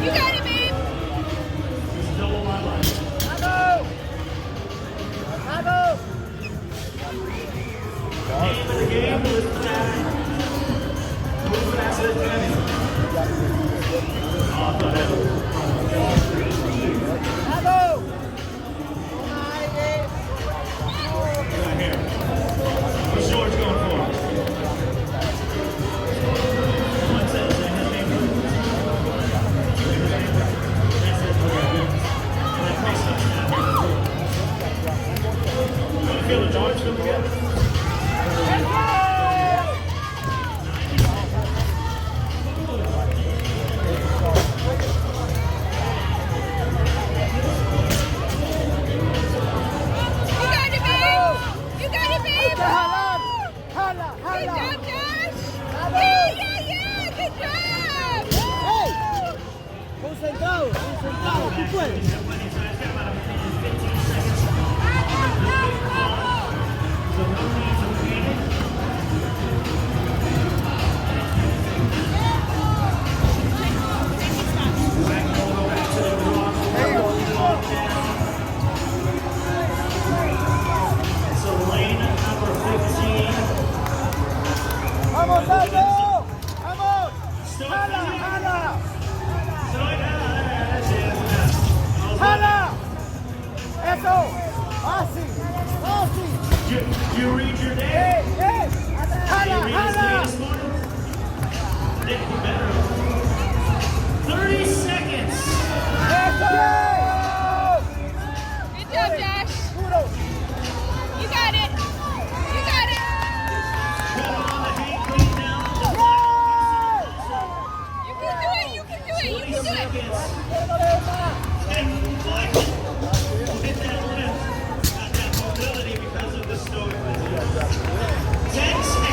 You got it, babe. Bravo! Bravo! Name of the game was move fast as penny. Bravo! Right here. What's George going for? One set, say his name. That's it. Okay, good. And then face touchdown. How you feeling, George? Feeling good? Good job, Josh! Yeah! Good job! ¡Hey! Concentrado, tú puedes. ¡Vamos, Aldo! ¡Vamos! ¡Jala, jala! ¡Jala! ¡Eso! ¡Fácil! ¡Fácil! You read your name? ¡Hey, hey! ¡Jala, Read his name jala! this morning? Nick, you better. 30 seconds. ¡Eso! Good job, Josh! ¡Duro! You got it! You got it! Put on the hang clean down. You can do it! You can do it! You can do it! And Mike hit that lift. Got that mobility because of the story. 10 seconds.